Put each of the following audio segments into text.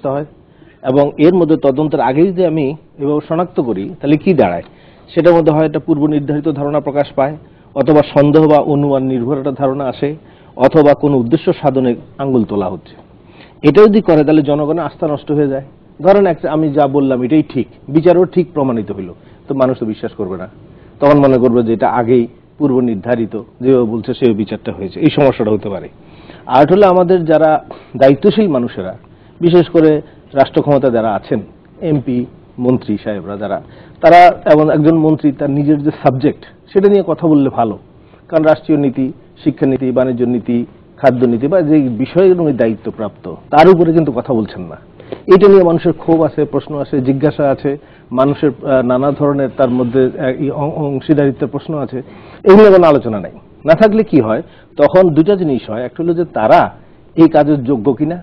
ব্যবস্থা হয় এবং এর মধ্যে তদন্তের আগে যদি আমি এভাবে শনাক্ত করি তাহলে কি দাঁড়ায়, সেটার মধ্যে হয় একটা পূর্ব নির্ধারিত ধারণা প্রকাশ পায়, অথবা সন্দেহ বা অনুমান নির্ভর একটা ধারণা আসে, অথবা কোনো উদ্দেশ্য সাধনে আঙ্গুল তোলা হচ্ছে। এটা যদি করে তাহলে জনগণের আস্থা নষ্ট হয়ে যায়। ধরেন একটা আমি যা বললাম এটাই ঠিক, বিচারও ঠিক প্রমাণিত হইল, তো মানুষ তো বিশ্বাস করবে না, তখন মনে করবে যে এটা আগেই পূর্ব নির্ধারিত, যেভাবে বলছে সেই বিচারটা হয়েছে। এই সমস্যাটা হতে পারে। আর হলে আমাদের যারা দায়িত্বশীল মানুষেরা, বিশেষ করে রাষ্ট্র ক্ষমতা যারা আছেন, এমপি মন্ত্রী সাহেবরা যারা, তারা এমন একজন মন্ত্রী তার নিজের যে সাবজেক্ট সেটা নিয়ে কথা বললে ভালো, কারণ রাষ্ট্রীয় নীতি, শিক্ষানীতি, বাণিজ্য নীতি, খাদ্যনীতি বা যে বিষয়ের উনি দায়িত্বপ্রাপ্ত তার উপরে কিন্তু কথা বলছেন না। এটা নিয়ে মানুষের ক্ষোভ আছে, প্রশ্ন আছে, জিজ্ঞাসা আছে, মানুষের নানা ধরনের তার মধ্যে অংশীদারিত্বের প্রশ্ন আছে, এগুলো কোনো আলোচনা নাই। না থাকলে কি হয়, তখন দুটা জিনিস হয়, একটা হলো যে তারা এই কাজের যোগ্য কিনা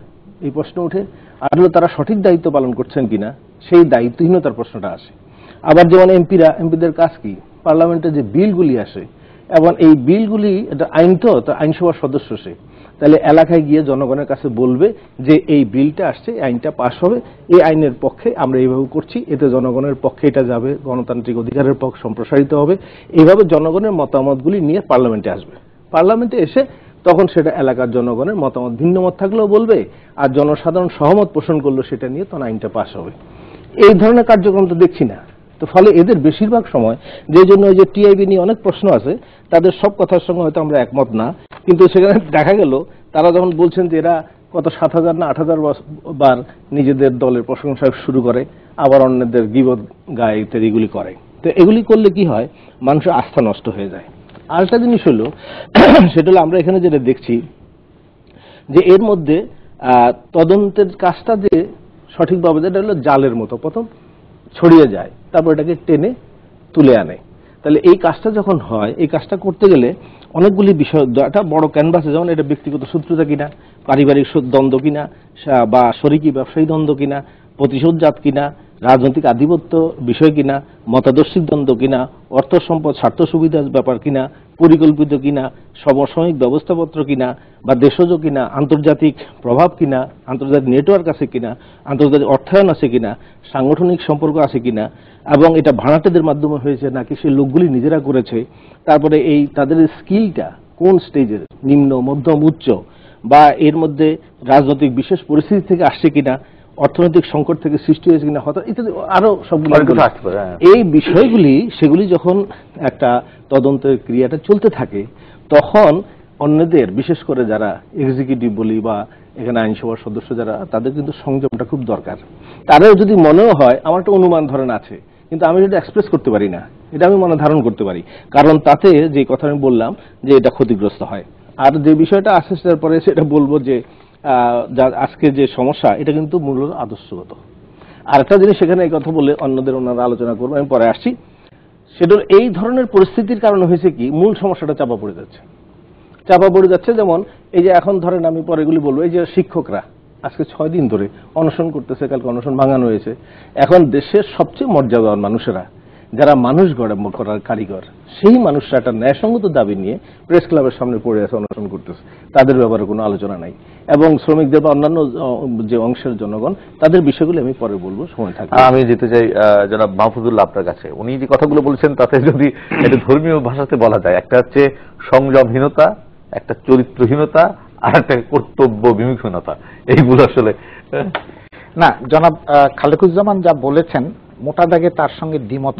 এই প্রশ্ন ওঠে, আর হলো তারা সঠিক দায়িত্ব পালন করছেন কিনা সেই দায়িত্বহীনতার প্রশ্নটা আসে। আবার যেমন এমপিদের কাজ কি, পার্লামেন্টে যে বিলগুলি আসে এবং এই বিলগুলি এটা আইন, তো আইনসভার সদস্য সে, তাহলে এলাকায় গিয়ে জনগণের কাছে বলবে যে এই বিলটা আসছে, আইনটা পাশ হবে, এই আইনের পক্ষে আমরা এইভাবে করছি, এতে জনগণের পক্ষে এটা যাবে, গণতান্ত্রিক অধিকারের পক্ষ সম্প্রসারিত হবে। এইভাবে জনগণের মতামতগুলি নিয়ে পার্লামেন্টে আসবে। পার্লামেন্টে এসে তখন সেটা এলাকার জনগণের মতামত, ভিন্ন মত থাকলেও বলবে, আর জনসাধারণ সহমত পোষণ করলো সেটা নিয়ে তখন আইনটা পাশ হবে। এই ধরনের কার্যক্রম তো দেখছি না। তো ফলে এদের বেশিরভাগ সময়, যে জন্য ওই যে টিআইবি নিয়ে অনেক প্রশ্ন আছে, তাদের সব কথার সঙ্গে হয়তো আমরা একমত না, কিন্তু সেখানে দেখা গেল তারা যখন বলছেন যে এরা কত 7,000 না 8,000 বার নিজেদের দলের প্রশংসা শুরু করে, আবার অন্যদের গীবত গায়ে ইত্যাদিগুলি করে। তো এগুলি করলে কি হয়, মানুষের আস্থা নষ্ট হয়ে যায়। আরেকটা জিনিস হলো, সেটা হলো আমরা এখানে যেটা দেখছি যে এর মধ্যে তদন্তের কাজটা যে সঠিকভাবে, যেটা হলো জালের মতো, প্রথম ছড়িয়ে যায়, তারপর এটাকে টেনে তুলে আনে। তাহলে এই কাজটা যখন হয়, এই কাজটা করতে গেলে অনেকগুলি বিষয়, একটা বড় ক্যানভাসে, যেমন এটা ব্যক্তিগত শত্রুতা কিনা, পারিবারিক দ্বন্দ্ব কিনা, বা শরিকি ব্যবসায়ী দ্বন্দ্ব কিনা, প্রতিশোধজাত কিনা, রাজনৈতিক আধিপত্য বিষয় কিনা, মতাদর্শিক দ্বন্দ্ব কিনা, অর্থ সম্পদ স্বার্থ সুবিধার ব্যাপার কিনা, পরিকল্পিত কিনা, সমসাময়িক ব্যবস্থাপত্র কিনা, বা দেশজ কিনা, আন্তর্জাতিক প্রভাব কিনা, আন্তর্জাতিক নেটওয়ার্ক আছে কিনা, আন্তর্জাতিক অর্থায়ন আছে কিনা, সাংগঠনিক সম্পর্ক আছে কিনা, এবং এটা ভাড়াটেদের মাধ্যমে হয়েছে নাকি সেই লোকগুলি নিজেরা করেছে, তারপরে এই তাদের স্কিলটা কোন স্টেজের, নিম্ন, মধ্যম, উচ্চ, বা এর মধ্যে রাজনৈতিক বিশেষ পরিস্থিতি থেকে আসছে কিনা, অর্থনৈতিক সংকট থেকে সৃষ্টি হয়েছে কিনা, হঠাৎ ইত্যাদি আরো সবগুলো এই বিষয়গুলি, সেগুলি যখন একটা তদন্তের ক্রিয়াটা চলতে থাকে, তখন অন্যদের, বিশেষ করে যারা এক্সিকিউটিভ বলি বা এখানে আইনসভার সদস্য যারা, তাদের কিন্তু সংযমটা খুব দরকার। তারাও যদি মনেও হয় আমার একটা অনুমান ধরেন আছে, কিন্তু আমি যেটা এক্সপ্রেস করতে পারি না, এটা আমি মনে ধারণ করতে পারি, কারণ তাতে যে কথা আমি বললাম যে এটা ক্ষতিগ্রস্ত হয়। আর যে বিষয়টা আসে সেটার পরে সেটা বলবো যে আজকে যে সমস্যা, এটা কিন্তু মূলত আদর্শগত। আর একটা জিনিস সেখানে এই কথা বলে অন্যদের ওনারা আলোচনা করবো, আমি পরে আসছি। সেটা এই ধরনের পরিস্থিতির কারণে হয়েছে কি, মূল সমস্যাটা চাপা পড়ে যাচ্ছে। যেমন এই যে এখন ধরেন, আমি পরে এগুলি বলবো, এই যে শিক্ষকরা আজকে 6 দিন ধরে অনশন করতেছে, কালকে অনশন ভাঙানো হয়েছে। এখন দেশের সবচেয়ে মর্যাদাবান মানুষেরা, যারা মানুষ গড়ে করার কারিগর, সেই মানুষরা একটা ন্যায়সঙ্গত দাবি নিয়ে প্রেস ক্লাবের সামনে পড়ে আছে, অনশন করতেছে, তাদের ব্যাপারে কোনো আলোচনা নাই। এবং শ্রমিকদের বা অন্যান্য যে অংশের জনগণ, তাদের বিষয়গুলো আমি পরে বলবো, সময় থাকবে। আমি যেতে চাই জনাব মাহফুজুল্লাহ আপনার কাছে। উনি যে কথাগুলো বলছেন তাতে যদি একটা ধর্মীয় ভাষাতে বলা যায়, একটা হচ্ছে সংযমহীনতা, একটা চরিত্রহীনতা, আর একটা কর্তব্য বিমুখীনতা, এইগুলো আসলে না। জনাব খালেকুজ্জামান যা বলেছেন, মোটা দাগে তার সঙ্গে দ্বিমত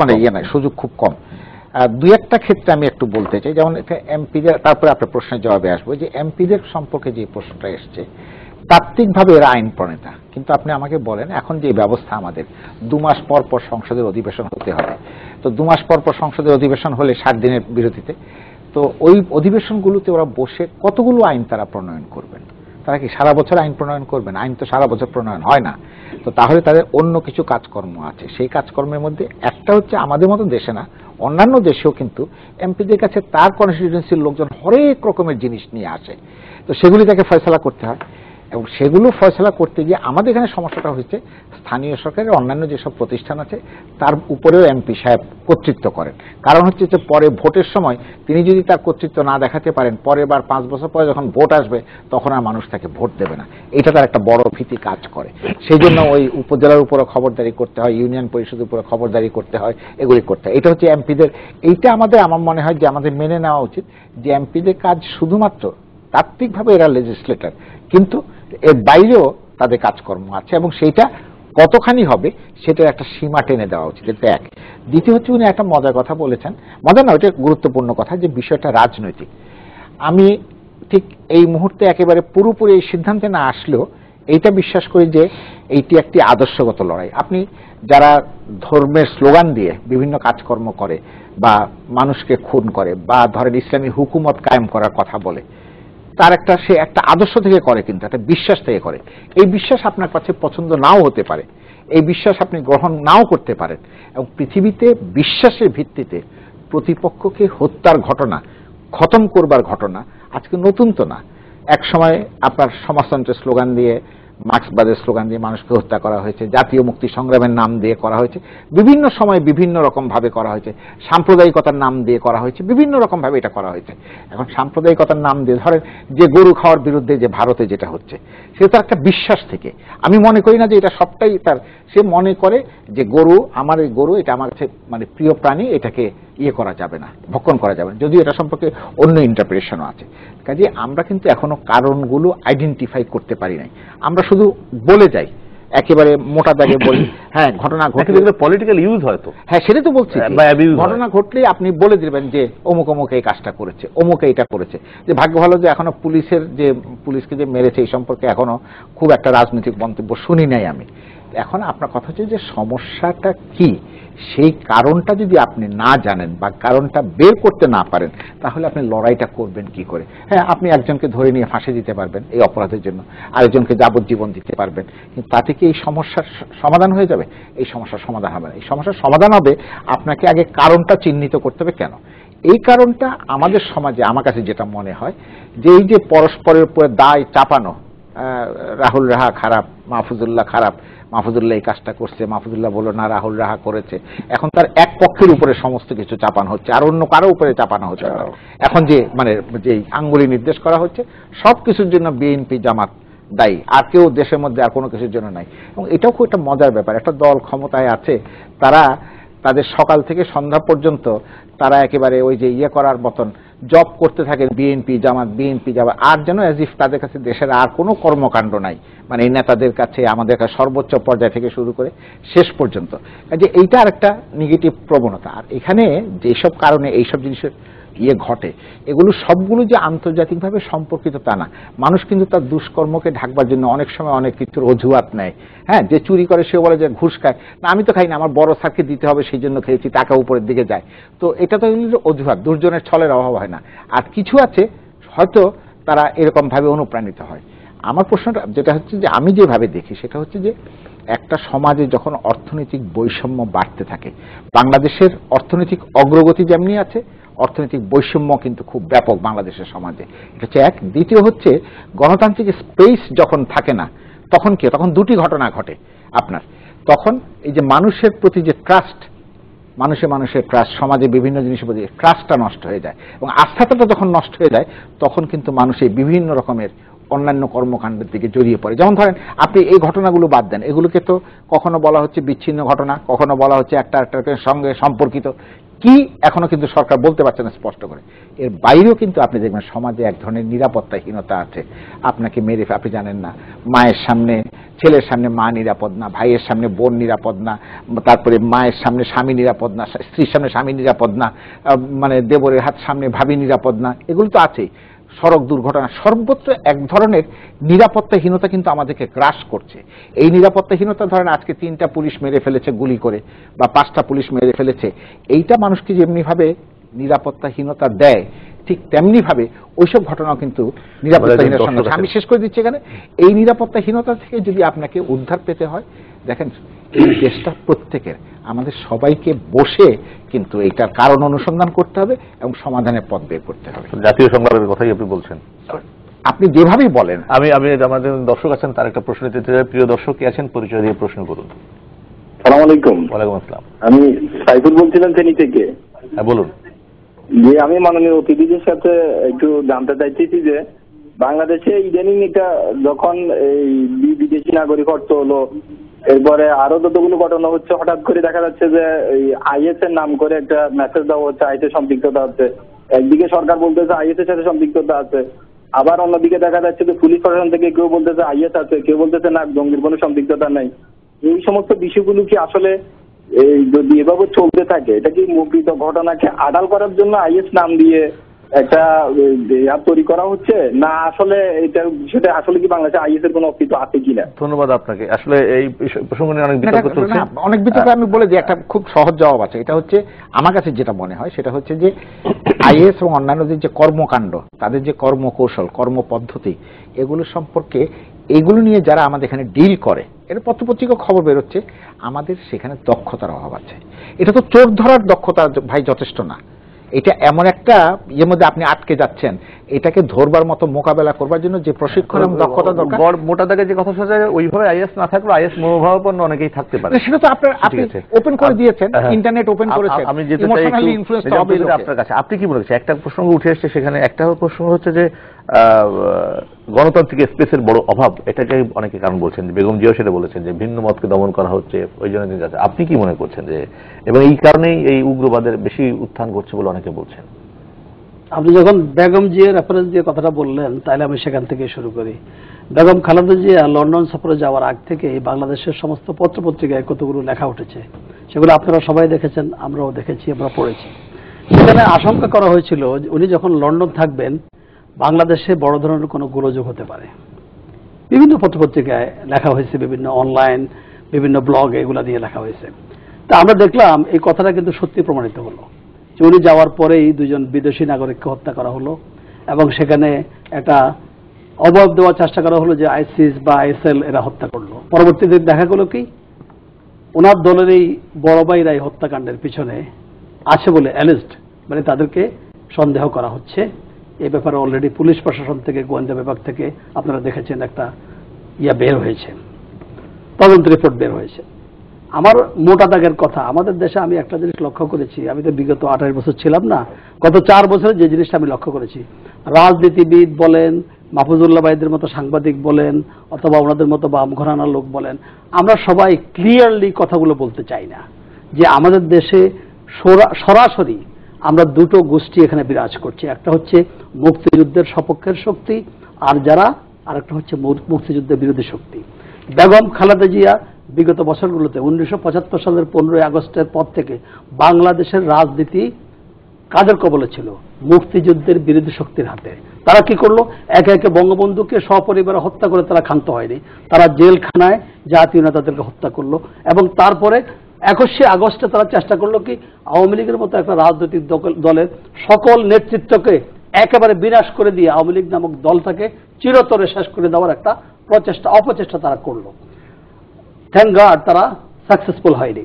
মানে সুযোগ খুব কম। দুই একটা ক্ষেত্রে আমি একটু বলতে চাই, যেমন এমপিদের, তারপরে আপনার প্রশ্নের জবাবে আসবো, যে এমপিদের সম্পর্কে যে প্রশ্নটা এসছে, তাত্ত্বিকভাবে এরা আইন প্রণেতা, কিন্তু আপনি আমাকে বলেন, এখন যে ব্যবস্থা আমাদের 2 মাস পর পর সংসদের অধিবেশন হতে হবে, তো 2 মাস পর পর সংসদের অধিবেশন হলে 60 দিনের বিরতিতে, তো ওই অধিবেশনগুলোতে ওরা বসে কতগুলো আইন তারা প্রণয়ন করবেন? তারা কি সারা বছর আইন প্রণয়ন করবেন? আইন তো সারা বছর প্রণয়ন হয় না। তো তাহলে তাদের অন্য কিছু কাজকর্ম আছে। সেই কাজকর্মের মধ্যে একটা হচ্ছে, আমাদের মতো দেশে না, অন্যান্য দেশেও কিন্তু এমপিদের কাছে তার কনস্টিটিউয়েন্সির লোকজন হরেক রকমের জিনিস নিয়ে আসে, তো সেগুলি তাকে ফয়সালা করতে হয়। এবং সেগুলো ফয়সলা করতে গিয়ে আমাদের এখানে সমস্যাটা হয়েছে স্থানীয় সরকারের অন্যান্য যেসব প্রতিষ্ঠান আছে তার উপরেও এমপি সাহেব কর্তৃত্ব করেন। কারণ হচ্ছে যে পরে ভোটের সময় তিনি যদি তার কর্তৃত্ব না দেখাতে পারেন, পরের বার 5 বছর পরে যখন ভোট আসবে তখন আর মানুষ তাকে ভোট দেবে না। এটা তার একটা বড় ভীতি কাজ করে। সেই জন্য ওই উপজেলার উপরে খবরদারি করতে হয়, ইউনিয়ন পরিষদের উপরে খবরদারি করতে হয়, এগুলি করতে হয়। এটা হচ্ছে এমপিদের, এইটা আমার মনে হয় যে আমাদের মেনে নেওয়া উচিত যে এমপিদের কাজ শুধুমাত্র তাত্ত্বিকভাবে এরা লেজিসলেটর, কিন্তু এর বাইরেও তাদের কাজকর্ম আছে এবং সেইটা কতখানি হবে সেটার একটা সীমা টেনে দেওয়া উচিত। এটা এক। দ্বিতীয় হচ্ছে উনি একটা মজার কথা বলেছেন, মজার না, ওইটা গুরুত্বপূর্ণ কথা, যে বিষয়টা রাজনৈতিক। আমি ঠিক এই মুহূর্তে একেবারে পুরোপুরি এই সিদ্ধান্তে না আসলেও এইটা বিশ্বাস করি যে এইটি একটি আদর্শগত লড়াই। আপনি যারা ধর্মের স্লোগান দিয়ে বিভিন্ন কাজকর্ম করে বা মানুষকে খুন করে বা ধরেন ইসলামী হুকুমত কায়েম করার কথা বলে, তার সে একটা আদর্শ থেকে করে, কিন্তু একটা বিশ্বাস থেকে করে। এই বিশ্বাস আপনার কাছে পছন্দ নাও হতে পারে, এই বিশ্বাস আপনি গ্রহণ নাও করতে পারেন, এবং পৃথিবীতে বিশ্বাসের ভিত্তিতে প্রতিপক্ষকে হত্যার ঘটনা, খতম করবার ঘটনা আজকে নতুন তো না। এক সময় আপনার সমাজতন্ত্রের স্লোগান দিয়ে, মার্ক্সবাদের স্লোগান দিয়ে মানুষকে হত্যা করা হয়েছে, জাতীয় মুক্তি সংগ্রামের নাম দিয়ে করা হয়েছে, বিভিন্ন সময় বিভিন্ন রকম ভাবে করা হয়েছে, সাম্প্রদায়িকতার নাম দিয়ে করা হয়েছে, বিভিন্ন রকম ভাবে এটা করা হয়েছে। এখন সাম্প্রদায়িকতার নাম দিয়ে ধরেন যে গরু খাওয়ার বিরুদ্ধে যে ভারতে যেটা হচ্ছে, সে তার একটা বিশ্বাস থেকে, আমি মনে করি না যে এটা সবটাই তার, সে মনে করে যে গরু, আমার এই গরু, এটা আমার কাছে মানে প্রিয় প্রাণী, এটাকে করা যাবে না, ভক্ষণ করা যাবে না, যদিও এটা সম্পর্কে অন্য ইন্টারপ্রিটেশনও আছে। কাজে আমরা কিন্তু এখনো কারণগুলো আইডেন্টিফাই করতে পারি নাই, আমরা শুধু বলে যাই, একেবারে মোটা দাগে বলি হ্যাঁ ঘটনা ঘটলে পলিটিক্যাল ইউজ হয়তো, হ্যাঁ সেটা তো বলছি, ঘটনা ঘটলে আপনি বলে দিবেন যে অমুক অমুক এই কাজটা করেছে, অমুক এইটা করেছে। যে ভাগ্য ভালো যে এখনো পুলিশকে যে মেরেছে এই সম্পর্কে এখনো খুব একটা রাজনৈতিক মন্তব্য শুনি নাই আমি। এখন আপনার কথা হচ্ছে যে সমস্যাটা কি, সেই কারণটা যদি আপনি না জানেন বা কারণটা বের করতে না পারেন, তাহলে আপনি লড়াইটা করবেন কি করে? হ্যাঁ, আপনি একজনকে ধরে নিয়ে ফাঁসি দিতে পারবেন এই অপরাধের জন্য, আরেকজনকে যাবজ্জীবন দিতে পারবেন, কিন্তু তাতে কি এই সমস্যার সমাধান হয়ে যাবে? এই সমস্যার সমাধান হবে না। এই সমস্যার সমাধান হবে আপনাকে আগে কারণটা চিহ্নিত করতে হবে। কেন এই কারণটা আমাদের সমাজে, আমার কাছে যেটা মনে হয় যে এই যে পরস্পরের উপরে দায় চাপানো, রাহুল রাহা খারাপ, মাহফুজুল্লাহ খারাপ, মাহফুজুল্লাহ এই কাজটা করছে, মাহফুজুল্লাহ বলল না রাহুল রাহা করেছে, এখন তার এক পক্ষের উপরে সমস্ত কিছু চাপানো হচ্ছে আর অন্য কারো উপরে চাপানো হচ্ছে। এখন যে যে আঙ্গুলি নির্দেশ করা হচ্ছে সবকিছুর জন্য বিএনপি জামাত দায়ী, আর কেউ দেশের মধ্যে আর কোনো কিছুর জন্য নাই। এবং এটাও খুব একটা মজার ব্যাপার, একটা দল ক্ষমতায় আছে, তারা তাদের সকাল থেকে সন্ধ্যা পর্যন্ত তারা একেবারে ওই যে করার মতন জব করতে থাকেন, বিএনপি জামাত, আর যেন অ্যাজ ইফ তাদের কাছে দেশের আর কোনো কর্মকাণ্ড নাই, মানে এই নেতাদের কাছে, আমাদের কাছে সর্বোচ্চ পর্যায় থেকে শুরু করে শেষ পর্যন্ত। যে এইটা আর একটা নেগেটিভ প্রবণতা। আর এখানে যেসব কারণে এইসব জিনিসের ঘটে, এগুলো সবগুলো যে আন্তর্জাতিকভাবে সম্পর্কিত তা না। মানুষ কিন্তু তার দুষ্কর্মকে ঢাকবার জন্য অনেক সময় অনেক কিছুর অজুহাত নেয়। হ্যাঁ, যে চুরি করে সে বলে যে ঘুষ খায়, না আমি তো খাই না, আমার বড় স্যারকে দিতে হবে সেই জন্য খেয়েছি, টাকা উপরের দিকে যায়। তো এটা তো অজুহাত, দুর্জনের ছলের অভাব হয় না। আর কিছু আছে হয়তো তারা এরকম ভাবে অনুপ্রাণিত হয়। আমার প্রশ্নটা যেটা হচ্ছে যে আমি যেভাবে দেখি সেটা হচ্ছে যে একটা সমাজে যখন অর্থনৈতিক বৈষম্য বাড়তে থাকে, বাংলাদেশের অর্থনৈতিক অগ্রগতি যেমনি আছে, অর্থনৈতিক বৈষম্য কিন্তু খুব ব্যাপক বাংলাদেশের সমাজে। এটা হচ্ছে এক। দ্বিতীয় হচ্ছে গণতান্ত্রিক স্পেস যখন থাকে না, তখন কি, তখন দুটি ঘটনা ঘটে আপনার। তখন এই যে মানুষের প্রতি যে ট্রাস্ট, মানুষের ট্রাস্ট, সমাজে বিভিন্ন জিনিসের প্রতি ট্রাস্টটা নষ্ট হয়ে যায়, এবং আস্থাটা যখন নষ্ট হয়ে যায় তখন কিন্তু মানুষের বিভিন্ন রকমের অন্যান্য কর্মকাণ্ডের দিকে জড়িয়ে পড়ে। যেমন ধরেন আপনি এই ঘটনাগুলো বাদ দেন, এগুলোকে তো কখনো বলা হচ্ছে বিচ্ছিন্ন ঘটনা, কখনো বলা হচ্ছে একটার সঙ্গে সম্পর্কিত, কি এখনো কিন্তু সরকার বলতে পারছে না স্পষ্ট করে। এর বাইরেও কিন্তু আপনি দেখবেন সমাজে এক ধরনের নিরাপত্তাহীনতা আছে। আপনাকে মেরে, আপনি জানেন না, মায়ের সামনে ছেলের সামনে মা নিরাপদ না, ভাইয়ের সামনে বোন নিরাপদ না, তারপরে মায়ের সামনে স্বামী নিরাপদ না, স্ত্রীর সামনে স্বামী নিরাপদ না, মানে দেবরের হাত সামনে ভাবি নিরাপদ না, এগুলো তো আছেই। সড়ক দুর্ঘটনা, সর্বত্র এক ধরনের নিরাপত্তাহীনতা কিন্তু আমাদেরকে গ্রাস করছে। এই নিরাপত্তাহীনতা ধরেন আজকে 3টা পুলিশ মেরে ফেলেছে গুলি করে, বা 5টা পুলিশ মেরে ফেলেছে, এইটা মানুষকে যেমনি ভাবে নিরাপত্তাহীনতা দেয়, ঠিক তেমনি ভাবে ওইসব ঘটনাও কিন্তু নিরাপত্তাহীনতার সঙ্গে। আমি শেষ করে দিচ্ছি এখানে, এই নিরাপত্তাহীনতা থেকে যদি আপনাকে উদ্ধার পেতে হয়, দেখেন এই দেশটা প্রত্যেকের, আমাদের সবাইকে বসে কিন্তু এইটার কারণ অনুসন্ধান করতে হবে এবং সমাধানের পথ বের করতে হবে। জাতীয় সংলাপের কথাই আপনি বলছেন। আপনি যেভাবেই বলেন। আমি আমাদের দর্শক আছেন, তার একটা প্রশ্ন দিতে চাই। প্রিয় দর্শক কে আছেন, পরিচয় দিয়ে প্রশ্ন করুন। সালাম আলাইকুম। ওয়ালাইকুম আসসালাম। আমি সাইফুল বলছিলাম ফেনী থেকে। হ্যাঁ বলুন। যে আমি মাননীয় অতিথিদের সাথে একটু জানতে চাইতেছি যে বাংলাদেশে ইদানিং এটা যখন এই বিদেশি নাগরিক অর্থ হলো, এরপরে আরো যতগুলো ঘটনা হচ্ছে, হঠাৎ করে দেখা যাচ্ছে যে আইএস এর নাম করে একটা মেসেজ দেওয়া হচ্ছে আইএস এর সম্পৃক্ততা আছে। একদিকে সরকার বলতেছে আইএস এর সাথে সম্পৃক্ততা আছে, আবার অন্যদিকে দেখা যাচ্ছে যে পুলিশ প্রশাসন থেকে কেউ বলতেছে আইএস আছে, কেউ বলতেছে না জঙ্গির কোনো সম্পৃক্ততা নাই। এই সমস্ত বিষয়গুলো কি আসলে এই যদি এভাবে চলতে থাকে, এটা কি প্রকৃত ঘটনাকে আড়াল করার জন্য আইএস নাম দিয়ে একটা তৈরি করা হচ্ছে, না আসলে এটা বিষয়টা আসলে কি বাংলাদেশে আইএস এর কোনো অস্তিত্ব আছে কিনা? ধন্যবাদ আপনাকে। আসলে এই প্রসঙ্গ নিয়ে অনেক বিতর্ক চলছে। অনেক বিতর্ক। আমি বলে যে একটা খুব সহজ জবাব আছে। এটা হচ্ছে আমার কাছে যেটা মনে হয় সেটা হচ্ছে যে আইএস এবং অন্যান্যদের যে কর্মকাণ্ড, তাদের যে কর্মকৌশল, কর্মপদ্ধতি, এগুলো সম্পর্কে এগুলো নিয়ে যারা আমাদের এখানে ডিল করে, এর পত্রপত্রিকা খবর বেরোচ্ছে আমাদের সেখানে দক্ষতার অভাব আছে। এটা তো চোর ধরার দক্ষতা ভাই যথেষ্ট না। এটা এমন একটা ইয়ের মধ্যে আপনি আটকে যাচ্ছেন, এটাকে ধরবার মতো মোকাবেলা করবার জন্য যে প্রশিক্ষণ এবং দক্ষতা দরকার। মোটা দাগে যে কথা শোনা যায়, ওইভাবে আইএস না থাকলেও আইএস মনোভাবাপন্ন অনেকেই থাকতে পারে। সেটা তো আপনি ওপেন করে দিয়েছেন, ইন্টারনেট ওপেন করেছেন। আমি যেতে চাই আপনার কাছে, আপনি কি মনে করছেন? একটা প্রসঙ্গ উঠে এসেছে, সেখানে একটা প্রসঙ্গ হচ্ছে যে গণতান্ত্রিক স্পেসের বড় অভাব। এটাকে অনেকে কারণ বলছেন, বেগম জিয়াও সেটা বলেছেন যে ভিন্ন মতকে দমন করা হচ্ছে, ওই জন্য তিনি যাচ্ছে। আপনি কি মনে করছেন যে, এবং এই কারণেই এই উগ্রবাদের বেশি উত্থান ঘটছে বলে অনেকে বলছেন? আপনি যখন বেগম জিয়ার রেফারেন্স দিয়ে কথাটা বললেন, তাহলে আমি সেখান থেকে শুরু করি। বেগম খালেদা জিয়া লন্ডন সফরে যাওয়ার আগ থেকে বাংলাদেশের সমস্ত পত্রপত্রিকায় কতগুলো লেখা উঠেছে, সেগুলো আপনারা সবাই দেখেছেন, আমরাও দেখেছি, আমরা পড়েছি। সেখানে আশঙ্কা করা হয়েছিল যে উনি যখন লন্ডন থাকবেন, বাংলাদেশে বড় ধরনের কোনো গোলযোগ হতে পারে। বিভিন্ন পত্রপত্রিকায় লেখা হয়েছে, বিভিন্ন অনলাইন, বিভিন্ন ব্লগ, এগুলা দিয়ে লেখা হয়েছে। তা আমরা দেখলাম এই কথাটা কিন্তু সত্যি প্রমাণিত হলো। উনি যাওয়ার পরেই দুজন বিদেশি নাগরিককে হত্যা করা হলো, এবং সেখানে একটা অবয়ব দেওয়ার চেষ্টা করা হলো যে আইসিস বা আইএসএল এরা হত্যা করলো। পরবর্তীতে দেখা গেল কি, ওনার দলের এই বড় ভাইরা এই হত্যাকাণ্ডের পিছনে আছে বলে অ্যালিস্ট, মানে তাদেরকে সন্দেহ করা হচ্ছে। এই ব্যাপারে অলরেডি পুলিশ প্রশাসন থেকে, গোয়েন্দা বিভাগ থেকে আপনারা দেখেছেন একটা বের হয়েছে, তদন্ত রিপোর্ট বের হয়েছে। আমার মোটা দাগের কথা, আমাদের দেশে আমি একটা জিনিস লক্ষ্য করেছি, আমি তো বিগত 28 বছর ছিলাম না, গত 4 বছরে যে জিনিসটা আমি লক্ষ্য করেছি, রাজনীতিবিদ বলেন, মাহফুজুল্লাহ ভাইদের মতো সাংবাদিক বলেন, অথবা ওনাদের মতো বাম ঘরানার লোক বলেন, আমরা সবাই ক্লিয়ারলি কথাগুলো বলতে চাই না যে আমাদের দেশে সরাসরি আমরা দুটো গোষ্ঠী এখানে বিরাজ করছি। একটা হচ্ছে মুক্তিযুদ্ধের সপক্ষের শক্তি, আর আরেকটা হচ্ছে মুক্তিযুদ্ধের বিরোধী শক্তি। বেগম খালেদা জিয়া বিগত বছরগুলোতে 1975 সালের 15ই আগস্টের পর থেকে বাংলাদেশের রাজনীতি কাদের কবলে ছিল? মুক্তিযুদ্ধের বিরোধী শক্তির হাতে। তারা কি করলো? একে একে বঙ্গবন্ধুকে সপরিবারে হত্যা করে তারা ক্ষান্ত হয়নি, তারা জেলখানায় জাতীয় নেতাদেরকে হত্যা করলো, এবং তারপরে 21শে আগস্টে তারা চেষ্টা করলো কি, আওয়ামী লীগের মতো একটা রাজনৈতিক দলের সকল নেতৃত্বকে একেবারে বিনাশ করে দিয়ে আওয়ামী লীগ নামক দলটাকে চিরতরে শেষ করে দেওয়ার একটা অপচেষ্টা তারা করলো। থ্যাংক গড তারা সাকসেসফুল হয়নি।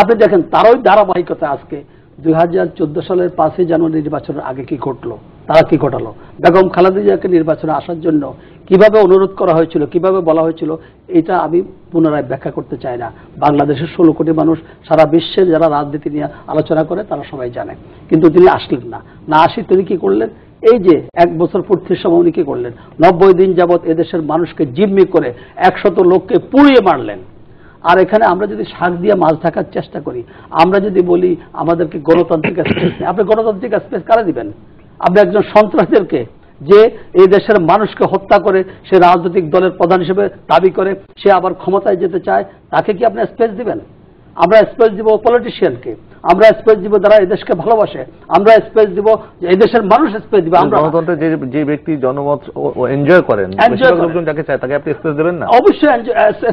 আপনি দেখেন তারই ধারাবাহিকতা আজকে 2014 সালের 5ই জানুয়ারি নির্বাচনের আগে কি ঘটলো, তারা কি ঘটালো। বেগম খালেদা জিয়াকে নির্বাচনে আসার জন্য কিভাবে অনুরোধ করা হয়েছিল, কিভাবে বলা হয়েছিল, এটা আমি পুনরায় ব্যাখ্যা করতে চাই না। বাংলাদেশের 16 কোটি মানুষ, সারা বিশ্বের যারা রাজনীতি নিয়ে আলোচনা করে তারা সবাই জানে। কিন্তু তিনি আসলেন না আসি তিনি কি করলেন, এই যে 1 বছর পূর্তির সময় উনি কি করলেন, 90 দিন যাবৎ এদেশের মানুষকে জিম্মি করে 100 লোককে পুড়িয়ে মারলেন। আর এখানে আমরা যদি শাক দিয়ে মাছ ঢাকার চেষ্টা করি, আমরা যদি বলি আমাদেরকে গণতান্ত্রিক স্পেস নেই, আপনি গণতান্ত্রিক স্পেস কারা দিবেন? আপনি একজন সন্ত্রাসীদেরকে, যে এই দেশের মানুষকে হত্যা করে সে রাজনৈতিক দলের প্রধান হিসেবে দাবি করে, সে আবার ক্ষমতায় যেতে চায়, তাকে কি আপনি স্পেস দিবেন? আমরা স্পেস দিব পলিটিশিয়ানকে, আমরা স্পেস দিব যারা এই দেশকে ভালোবাসে, আমরা স্পেস দিব যে এই দেশের মানুষ স্পেস দিবে। আমরা গণতন্ত্রে যে ব্যক্তি জনমত এনজয় করেন, লোকজন যাকে চায় তাকে আপনি স্পেস দেবেন না? অবশ্যই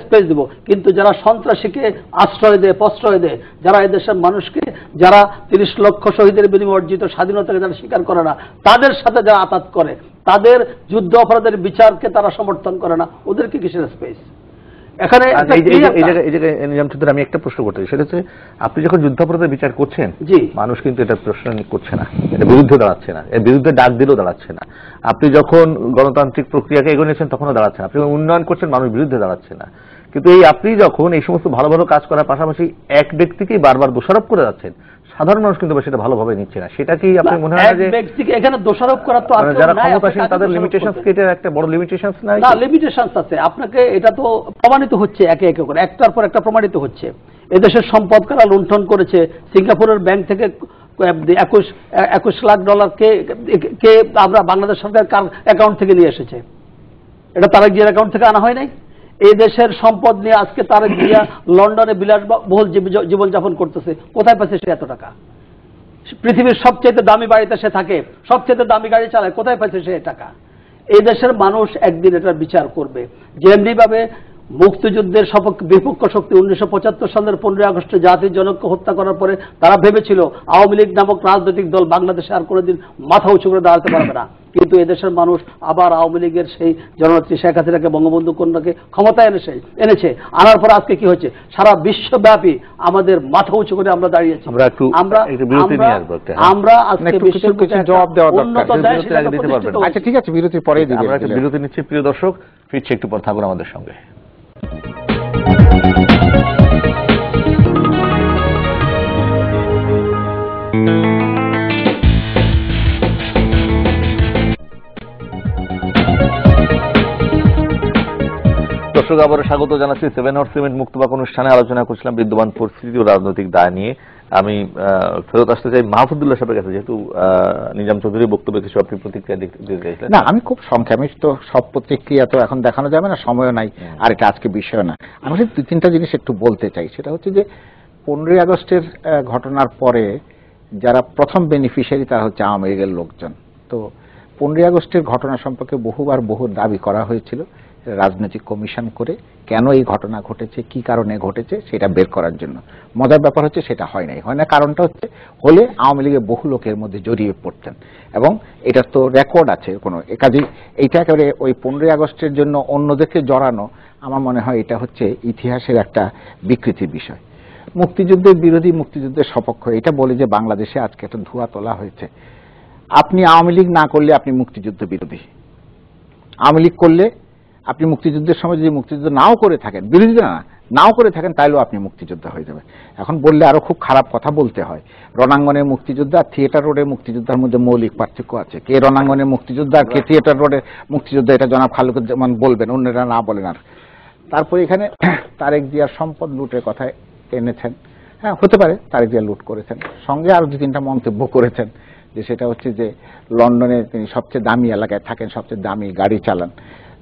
স্পেস দিব, কিন্তু যারা সন্ত্রাসীকে আশ্রয় দেয়, প্রশ্রয় দেয়, যারা এই দেশের মানুষকে, যারা 30 লক্ষ শহীদের বিনিময়ে অর্জিত স্বাধীনতাকে যারা স্বীকার করে না, তাদের সাথে যারা আঘাত করে, তাদের যুদ্ধ অপরাধের বিচারকে তারা সমর্থন করে না, ওদেরকে কিসের স্পেস? এখানে এই জায়গায় নিজাম চৌধুরী আমি একটা প্রশ্ন করতে চাই, সেটা হচ্ছে আপনি যখন যুদ্ধাপরাধের বিচার করছেন, জি, মানুষ কিন্তু এটা প্রশ্ন করছে না, এটা বিরুদ্ধে দাঁড়াচ্ছে না, এর বিরুদ্ধে ডাক দিলেও দাঁড়াচ্ছে না। আপনি যখন গণতান্ত্রিক প্রক্রিয়াকে এগোনিয়েছেন তখনও দাঁড়াচ্ছে না, আপনি উন্নয়ন করছেন, মানুষ বিরুদ্ধে দাঁড়াচ্ছে না। কিন্তু এই আপনি যখন এই সমস্ত ভালো ভালো কাজ করার পাশাপাশি এক ব্যক্তিকেই বারবার দোষারোপ করে যাচ্ছেন, সাধারণ মানুষ কিন্তু সেটা ভালোভাবে নিচ্ছে না। সেটা কি আপনি মনে হয় না যে এখানে দোষারোপ করার তো যারা ক্ষমতাসীন তাদের লিমিটেশনস কি, এটা একটা বড় লিমিটেশনস নাই? না, লিমিটেশনস আছে। আপনাকে এটা তো প্রমাণিত হচ্ছে একে একে করে, একটার পর একটা প্রমাণিত হচ্ছে। এদেশের সম্পদ কারা লুণ্ঠন করেছে। সিঙ্গাপুরের ব্যাংক থেকে 21 লাখ ডলার কে আমরা বাংলাদেশ সরকার কার অ্যাকাউন্ট থেকে নিয়ে এসেছে? এটা তারেক জিয়ার অ্যাকাউন্ট থেকে আনা হয় নাই। এই দেশের সম্পদ নিয়ে আজকে তারেক জিয়া লন্ডনে বিলাসবহুল জীবনযাপন করতেছে। কোথায় পাচ্ছে সে এত টাকা? পৃথিবীর সবচেয়ে দামি বাড়িতে সে থাকে, সবচেয়ে দামি গাড়ি চালায়, কোথায় পাচ্ছে সে টাকা? এই দেশের মানুষ একদিন এটার বিচার করবে। যেমনি ভাবে মুক্তিযুদ্ধের বিপক্ষ শক্তি 1975 সালের 15 আগস্টে জাতির জনককে হত্যা করার পরে তারা ভেবেছিল আওয়ামী লীগ নামক রাজনৈতিক দল বাংলাদেশে আর কোনোদিন মাথা উঁচু করে দাঁড়াতে পারবে না। কিন্তু এদেশের মানুষ আবার আওয়ামী লীগের সেই জননেত্রী শেখ হাসিনাকে, বঙ্গবন্ধু কন্যাকে ক্ষমতায় এনেছে। আনার পর আজকে কি হচ্ছে? সারা বিশ্বব্যাপী আমাদের মাথা উঁচু করে আমরা দাঁড়িয়েছি। আমরা আজকে বিশ্বের কিছু জবাব দেওয়া দরকার। আচ্ছা ঠিক আছে, বিরতির পরে আমরা একটা বিরতি নিচ্ছি। প্রিয় দর্শক, ফিরছি একটু পর, থাকুন আমাদের সঙ্গে। দর্শক, আবারও স্বাগত জানাচ্ছি 7 হর্স সিমেন্ট মুক্তবাক অনুষ্ঠানে। আলোচনা করছিলাম বিদ্যমান পরিস্থিতি ও রাজনৈতিক দায় নিয়ে। আমি ফেরত আসতে চাই মাহফুদুল্লাহ সাহেবের কাছে, যেহেতু নিজাম চৌধুরী বক্তব্য কিছু আপনি প্রতিক্রিয়া দিতে চাইছিলেন। না, আমি খুব সংক্ষেপে, আমি তো সব প্রতিক্রিয়া তো এখন দেখানো যাবে না, সময়ও নাই, আর এটা আজকে বিষয় না। আমি 2-3টা জিনিস একটু বলতে চাই। সেটা হচ্ছে যে 15 আগস্টের ঘটনার পরে যারা প্রথম বেনিফিশিয়ারি তারা হচ্ছে আওয়ামী লীগের লোকজন। তো 15 আগস্টের ঘটনা সম্পর্কে বহুবার বহু দাবি করা হয়েছিল রাজনৈতিক কমিশন করে, কেন এই ঘটনা ঘটেছে, কি কারণে ঘটেছে সেটা বের করার জন্য। মজার ব্যাপার হচ্ছে সেটা হয় না। কারণটা হচ্ছে হলে আওয়ামী লীগের বহু লোকের মধ্যে জড়িয়ে পড়তেন, এবং এটা তো রেকর্ড আছে কোনো কাজেই। এইটা একেবারে ওই 15 আগস্টের জন্য অন্যদেরকে জড়ানো, আমার মনে হয় এটা হচ্ছে ইতিহাসের একটা বিকৃতির বিষয়। মুক্তিযুদ্ধের বিরোধী, মুক্তিযুদ্ধের সপক্ষ, এটা বলে যে বাংলাদেশে আজকে একটা ধোঁয়া তোলা হয়েছে। আপনি আওয়ামী লীগ না করলে আপনি মুক্তিযুদ্ধ বিরোধী, আওয়ামী লীগ করলে আপনি মুক্তিযুদ্ধের সময় যদি মুক্তিযুদ্ধ নাও করে থাকেন, বিরোধিতা নাও করে থাকেন, তাইলেও আপনি মুক্তিযোদ্ধা হয়ে যাবেন। এখন বললে আরো খুব খারাপ কথা বলতে হয়। রণাঙ্গনের মুক্তিযোদ্ধা আর থিয়েটার রোডের মুক্তিযোদ্ধার মধ্যে মৌলিক পার্থক্য আছে। কে রণাঙ্গনের মুক্তিযোদ্ধা আর কে থিয়েটার রোডের মুক্তিযোদ্ধা, এটা জনাব খালেকুজ্জামান বলবেন, অন্যরা না বলেন। আর তারপরে এখানে তারেক জিয়ার সম্পদ লুটের কথা এনেছেন। হ্যাঁ, হতে পারে তারেক জিয়া লুট করেছেন, সঙ্গে আরো 2-3টা মন্তব্য করেছেন, যে সেটা হচ্ছে যে লন্ডনে তিনি সবচেয়ে দামি এলাকায় থাকেন, সবচেয়ে দামি গাড়ি চালান।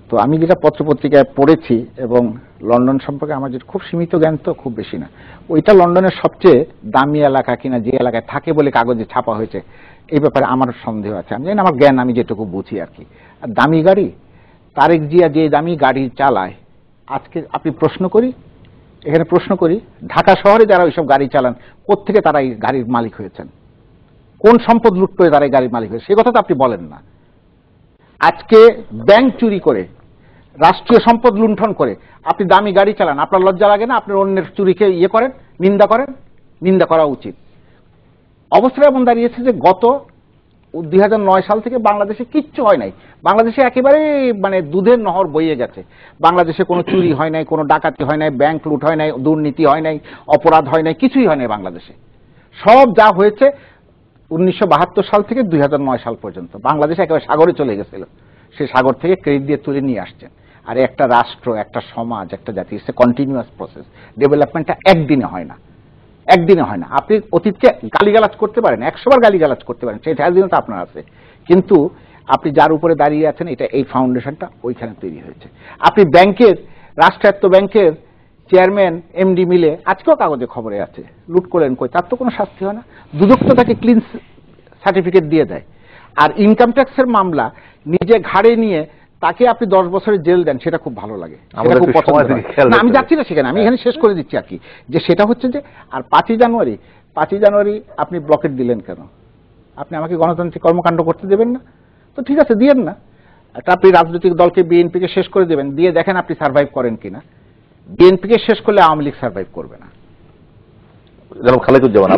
তো আমি যেটা পত্রপত্রিকায় পড়েছি, এবং লন্ডন সম্পর্কে আমার যেটা খুব সীমিত জ্ঞান, তো খুব বেশি না, ওইটা লন্ডনের সবচেয়ে দামি এলাকা কিনা, যে এলাকায় থাকে বলে কাগজে ছাপা হয়েছে, এই ব্যাপারে আমার সন্দেহ আছে। আমি জানি না, আমার জ্ঞান, আমি যেটুকু বুঝি আর কি। আর দামি গাড়ি, তারেক জিয়া যে দামি গাড়ি চালায়, আজকে আপনি এখানে প্রশ্ন করি, ঢাকা শহরে যারা ওইসব গাড়ি চালান, কোত্থেকে তারা এই গাড়ির মালিক হয়েছেন? কোন সম্পদ লুট করে তারা এই গাড়ির মালিক হয়েছে? সে কথা তো আপনি বলেন না। আজকে ব্যাংক চুরি করে, রাষ্ট্রীয় সম্পদ লুণ্ঠন করে আপনি দামি গাড়ি চালান, আপনার লজ্জা লাগে না? আপনার অন্যের চুরিকে করেন, নিন্দা করেন? নিন্দা করা উচিত। অবস্থা এমন দাঁড়িয়েছে যে গত 2009 সাল থেকে বাংলাদেশে কিচ্ছু হয় নাই। বাংলাদেশে একেবারে দুধের নহর বইয়ে গেছে। বাংলাদেশে কোনো চুরি হয় নাই, কোনো ডাকাতি হয় নাই, ব্যাংক লুট হয় নাই, দুর্নীতি হয় নাই, অপরাধ হয় নাই, কিছুই হয় নাই বাংলাদেশে। সব যা হয়েছে 1972 সাল থেকে 2009 সাল পর্যন্ত বাংলাদেশ একেবারে সাগরে চলে গেছিল। সে সাগর থেকে ক্রেডিট দিয়ে তুলে নিয়ে আসছেন। আর একটা রাষ্ট্র, একটা সমাজ, একটা জাতি, ইটস এ কন্টিনিউয়াস প্রসেস। ডেভেলপমেন্টটা একদিনে হয় না, একদিনে হয় না। আপনি অতীতকে গালিগালাজ করতে পারেন, 100 বার গালিগালাজ করতে পারেন, সেই স্বাধীনতা আপনার আছে, কিন্তু আপনি যার উপরে দাঁড়িয়ে আছেন, এটা এই ফাউন্ডেশনটা ওইখানে তৈরি হয়েছে। আপনি ব্যাংকের, রাষ্ট্রায়ত্ত ব্যাংকের চেয়ারম্যান, এমডি মিলে, আজকেও কাগজে খবরে আছে, লুট করেন কই, তার তো কোনো শাস্তি হয় না। দুদক তো তাকে ক্লিন সার্টিফিকেট দিয়ে দেয়। আর ইনকাম ট্যাক্সের মামলা নিজে ঘাড়ে নিয়ে তাকে আপনি 10 বছরের জেল দেন, সেটা খুব ভালো লাগে, খুব পছন্দ হয়। আমি যাচ্ছি না সেখানে, আমি এখানে শেষ করে দিচ্ছি আর কি, যে সেটা হচ্ছে যে, আর 5ই জানুয়ারি আপনি ব্লকেট দিলেন কেন? আপনি আমাকে গণতান্ত্রিক কর্মকাণ্ড করতে দেবেন না? তো ঠিক আছে, দিয়েন না। একটা আপনি রাজনৈতিক দলকে, বিএনপিকে শেষ করে দেবেন, দিয়ে দেখেন আপনি সার্ভাইভ করেন কিনা। বিএনপিকে শেষ করলে আওয়ামী লীগ সার্ভাইভ করবে না। জনাব খালেকুজ্জামান,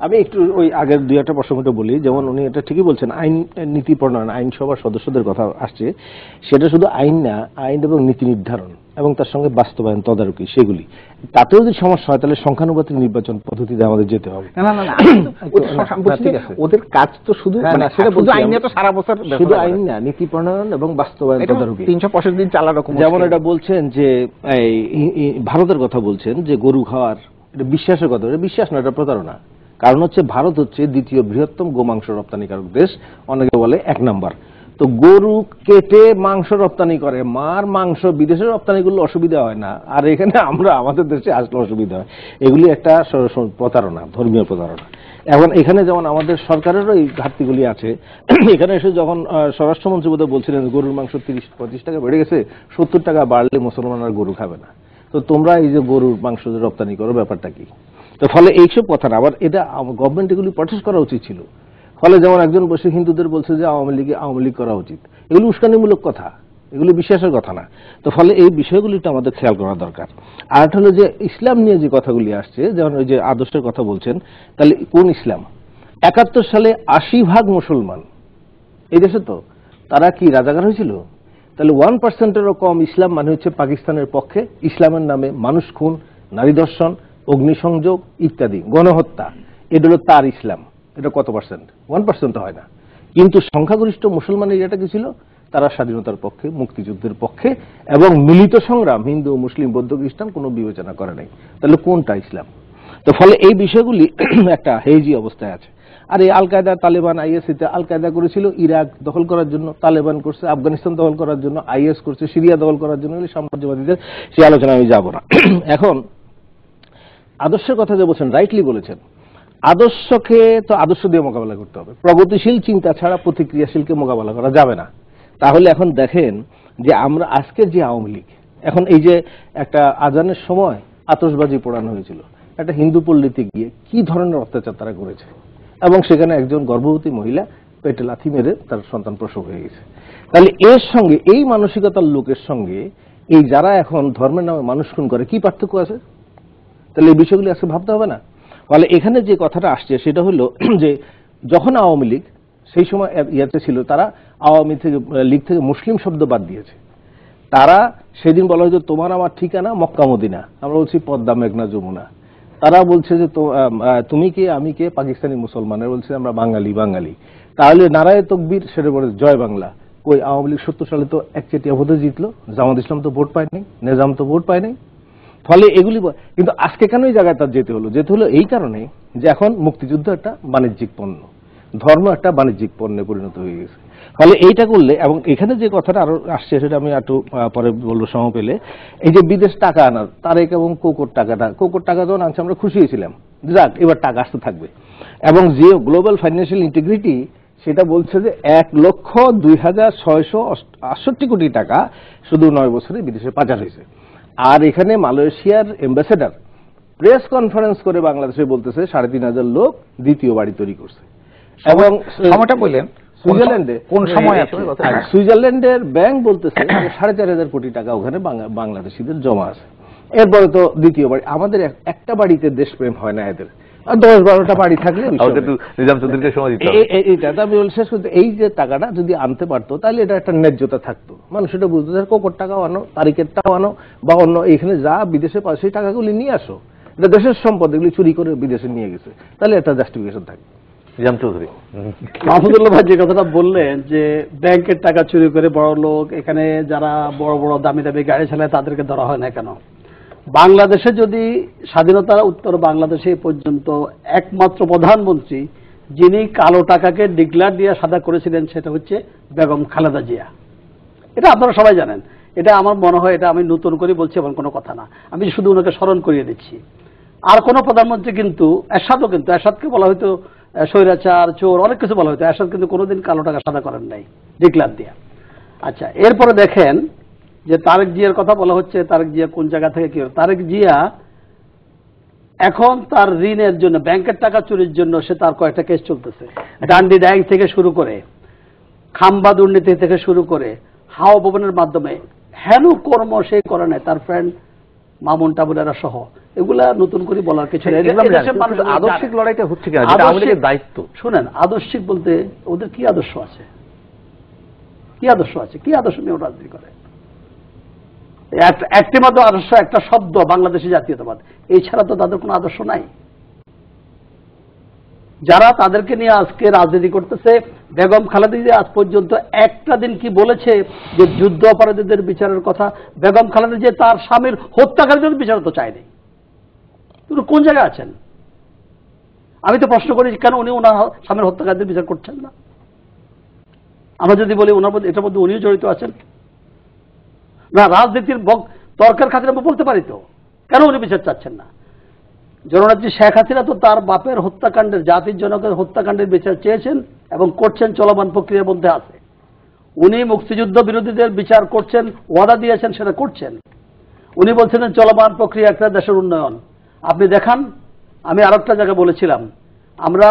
আমি একটু ওই আগের দুই একটা প্রসঙ্গটা বলি। যেমন উনি এটা ঠিকই বলছেন, আইন নীতি প্রণয়ন, আইনসভার সদস্যদের কথা আসছে, সেটা শুধু আইন না, আইন এবং নীতি নির্ধারণ এবং তার সঙ্গে বাস্তবায়ন, তদারকি, সেগুলি। তাতেও যদি সমস্যা হয় তাহলে সংখ্যানুপাতিক নির্বাচন পদ্ধতিতে আমাদের যেতে হবে। ওদের কাজ তো শুধু আইনে তো সারা বছর শুধু আইন না, নীতি প্রণয়ন এবং বাস্তবায়ন, তদারকি 365 দিন চালা রকম। যেমন এটা বলছেন যে ভারতের কথা বলছেন যে গরু খাওয়ার, এটা বিশ্বাসের কথা, এটা বিশ্বাস না, এটা প্রতারণা। কারণ হচ্ছে ভারত হচ্ছে দ্বিতীয় বৃহত্তম গোমাংস রপ্তানিকারক দেশ, অনেকে বলে 1 নাম্বার। তো গরু কেটে মাংস রপ্তানি করে, মার মাংস বিদেশে রপ্তানি করলে অসুবিধা হয় না, আর এখানে আমরা আমাদের দেশে আসলে অসুবিধা হয়। এগুলি একটা প্রতারণা, ধর্মীয় প্রতারণা। এখন এখানে যেমন আমাদের সরকারেরও এই ঘাটতিগুলি আছে। এখানে এসে যখন স্বরাষ্ট্রমন্ত্রী বোধহয় বলছিলেন গরুর মাংস 30-35 টাকা বেড়ে গেছে, 70 টাকা বাড়লে মুসলমান আর গরু খাবে না। তো তোমরা এই যে গরুর মাংস রপ্তানি করো, ব্যাপারটা কি? তো ফলে এইসব কথা না, আবার এটা গভর্নমেন্ট এগুলি প্রটেস্ট করা উচিত ছিল। ফলে যেমন একজন বসে হিন্দুদের বলছে যে আওয়ামী লীগ করা উচিত, এগুলি উস্কানিমূলক কথা, এগুলি বিশ্বাসের কথা না। তো ফলে এই বিষয়গুলিটা আমাদের খেয়াল করা দরকার। আর হলো যে ইসলাম নিয়ে যে কথাগুলি আসছে, যেমন ওই যে আদর্শের কথা বলছেন, তাহলে কোন ইসলাম? 71 সালে 80% মুসলমান এই দেশে, তো তারা কি রাজাকার হয়েছিল? তাহলে 1%-এরও কম ইসলাম মানে হচ্ছে পাকিস্তানের পক্ষে, ইসলামের নামে মানুষ খুন, নারী ধর্ষণ, অগ্নিসংযোগ ইত্যাদি, গণহত্যা, এটা হলো তার ইসলাম। এটা কত পার্সেন্ট? 1% হয় না। কিন্তু সংখ্যাগরিষ্ঠ মুসলমানের এটা কি ছিল? তারা স্বাধীনতার পক্ষে, মুক্তিযুদ্ধের পক্ষে এবং মিলিত সংগ্রাম, হিন্দু, মুসলিম, বৌদ্ধ, খ্রিস্টান কোনো বিবেচনা করে নাই। তাহলে কোনটা ইসলাম? তো ফলে এই বিষয়গুলি একটা হেজি অবস্থায় আছে। আর এই আল কায়দা, তালেবান, আইএস, আল কায়দা করেছিল ইরাক দখল করার জন্য, তালেবান করছে আফগানিস্তান দখল করার জন্য, আইএস করছে সিরিয়া দখল করার জন্য, সাম্রাজ্যবাদীদের, সেই আলোচনা আমি যাব না। এখন আদর্শের কথা যে বলছেন, রাইটলি বলেছেন, আদর্শকে তো আদর্শ দিয়ে মোকাবেলা করতে হবে। প্রগতিশীল চিন্তা ছাড়া প্রতিক্রিয়াশীলকে মোকাবেলা করা যাবে না। তাহলে এখন দেখেন যে আমরা আজকের যে আওয়ামী লীগ, এখন এই যে একটা আজানের সময় আতশবাজি পোড়ানো হয়েছিল, একটা হিন্দু পল্লীতে গিয়ে কি ধরনের অত্যাচার তারা করেছে, এবং সেখানে একজন গর্ভবতী মহিলা পেটে লাথি মেরে তার সন্তান প্রসব হয়ে গেছে। তাহলে এর সঙ্গে, এই মানসিকতার লোকের সঙ্গে এই যারা এখন ধর্মের নামে মানুষ খুন করে, কি পার্থক্য আছে? তাহলে এই বিষয়গুলি আজকে ভাবতে হবে না? ফলে এখানে যে কথাটা আসছে সেটা হলো যে যখন আওয়ামী লীগ সেই সময় ইয়াতে ছিল, তারা আওয়ামী লীগ থেকে মুসলিম শব্দ বাদ দিয়েছে। তারা সেদিন বলা হয়তো তোমার আমার ঠিকানা মক্কা মদিনা, আমরা বলছি পদ্মা, মেঘনা, যমুনা। তারা বলছে যে তুমি কে, আমি কে, পাকিস্তানি মুসলমানের বলছে আমরা বাঙালি বাঙালি। তাহলে নারায়ে তকবীর, সেটা বলে জয় বাংলা। কই আওয়ামী লীগ 70 সালে তো একচেটিয়া ভোটে জিতলো, জামাত ইসলাম তো ভোট পায়নি, নিজাম তো ভোট পায়নি। ফলে এগুলি, কিন্তু আজকে কেন এই জায়গায় তার যেতে হলো এই কারণে যে এখন মুক্তিযুদ্ধ একটা বাণিজ্যিক পণ্য, ধর্ম একটা বাণিজ্যিক পণ্যে পরিণত হয়ে গেছে। ফলে এইটা করলে, এবং এখানে যে কথাটা আরো আসছে সেটা আমি একটু পরে বলবো সময় পেলে, এই যে বিদেশ টাকা আনার, তারেক এবং কোকোর টাকা যখন আনছে আমরা খুশি হয়েছিলাম, যাক এবার টাকা আসতে থাকবে। এবং যে গ্লোবাল ফাইন্যান্সিয়াল ইন্টিগ্রিটি সেটা বলছে যে 1,02,668 কোটি টাকা শুধু 9 বছরে বিদেশে পাচার হয়েছে। আর এখানে মালয়েশিয়ার অ্যাম্বাসেডার প্রেস কনফারেন্স করে বাংলাদেশে বলতেছে 3,500 লোক দ্বিতীয় বাড়ি তৈরি করছে। এবং সময়টা বললেন সুইজারল্যান্ডে, কোন সময়? সুইজারল্যান্ডের ব্যাংক বলতেছে 4,500 কোটি টাকা ওখানে বাংলাদেশিদের জমা আছে। এরপরে তো দ্বিতীয় বাড়ি, আমাদের একটা বাড়িতে দেশপ্রেম হয় না এদের, আর 10-12টা বাড়ি থাকলে এইটা আমি শেষ করতে। এই যে টাকাটা যদি আনতে পারতো তাহলে এটা একটা ন্যায্যতা থাকতো, মানুষ এটা বুঝতো কোকোর টাকাও আনো, তারিখের টাকাও আনো, বা অন্য এখানে যা বিদেশে পায় সেই টাকাগুলি নিয়ে আসো, এটা দেশের সম্পদ, এগুলি চুরি করে বিদেশে নিয়ে গেছে, তাহলে একটা জাস্টিফিকেশন থাকে। চৌধুরী, মাহমুদুল্লাহ ভাই যে কথাটা বললেন যে ব্যাংকের টাকা চুরি করে বড় লোক, এখানে যারা বড় বড় দামি দামি গাড়ি চালায় তাদেরকে ধরা হয় না কেন? বাংলাদেশে যদি স্বাধীনতার উত্তর বাংলাদেশে পর্যন্ত একমাত্র প্রধানমন্ত্রী যিনি কালো টাকাকে ডিক্লার দিয়ে সাদা করেছিলেন সেটা হচ্ছে বেগম খালেদা জিয়া। এটা আপনারা সবাই জানেন। এটা আমার মনে হয় এটা আমি নতুন করে বলছি এমন কোনো কথা না, আমি শুধু ওনাকে স্মরণ করিয়ে দিচ্ছি। আর কোন প্রধানমন্ত্রী কিন্তু এরশাদকে বলা হয়তো স্বৈরাচার, চোর, অনেক কিছু বলা হয়তো, এরশাদ কিন্তু কোনোদিন কালো টাকা সাদা করেন নাই ডিক্লার দিয়া। আচ্ছা, এরপরে দেখেন যে তারেক জিয়ার কথা বলা হচ্ছে, তারেক জিয়া কোন জায়গা থেকে কি? তারেক জিয়া এখন তার ঋণের জন্য, ব্যাংকের টাকা চুরির জন্য সে তার কয়েকটা কেস চলতেছে, ডান্ডি ব্যাংক থেকে শুরু করে, খাম্বা দুর্নীতি থেকে শুরু করে, হাওয়া ভবনের মাধ্যমে হেন কর্ম সে করে নাই, তার ফ্রেন্ড মামুন টাবুলেরা সহ, এগুলা নতুন করে বলার কিছু নেই। আদর্শিক লড়াইটা হচ্ছে কিনা, যেটা আওয়ামী লীগের দায়িত্ব। শুনেন, আদর্শিক বলতে ওদের কি আদর্শ আছে? কি আদর্শ আছে? কি আদর্শ নিয়ে ওরা রাজনীতি করে? একটি মাত্র আদর্শ, একটা শব্দ, বাংলাদেশি জাতীয়তাবাদ। এছাড়া তো তাদের কোনো আদর্শ নাই। যারা তাদেরকে নিয়ে আজকে রাজনীতি করতেছে, বেগম খালেদা জিয়া আজ পর্যন্ত একটা দিন কি বলেছে যে যুদ্ধ অপরাধীদের বিচারের কথা? বেগম খালেদা জিয়া তার স্বামীর হত্যাকারীদের বিচার তো চায়নি। তিনি কোন জায়গায় আছেন? আমি তো প্রশ্ন করি কেন উনি ওনার স্বামীর হত্যাকারীদের বিচার করছেন না? আমরা যদি বলি ওনার মধ্যে, এটার মধ্যে উনিও জড়িত আছেন না, রাজনীতির তর্কের খাতিরে আমরা বলতে পারি তো, কেন উনি বিচার চাচ্ছেন না? জননেত্রী শেখ হাসিনা তো তার বাপের হত্যাকাণ্ডের, জাতির জনকের হত্যাকাণ্ডের বিচার চেয়েছেন এবং করছেন, চলমান প্রক্রিয়ার মধ্যে আছে। উনি মুক্তিযুদ্ধ বিরোধীদের বিচার করছেন, ওয়াদা দিয়েছেন, সেটা করছেন। উনি বলছেন চলমান প্রক্রিয়া একটা দেশের উন্নয়ন। আপনি দেখান। আমি আরেকটা জায়গায় বলেছিলাম, আমরা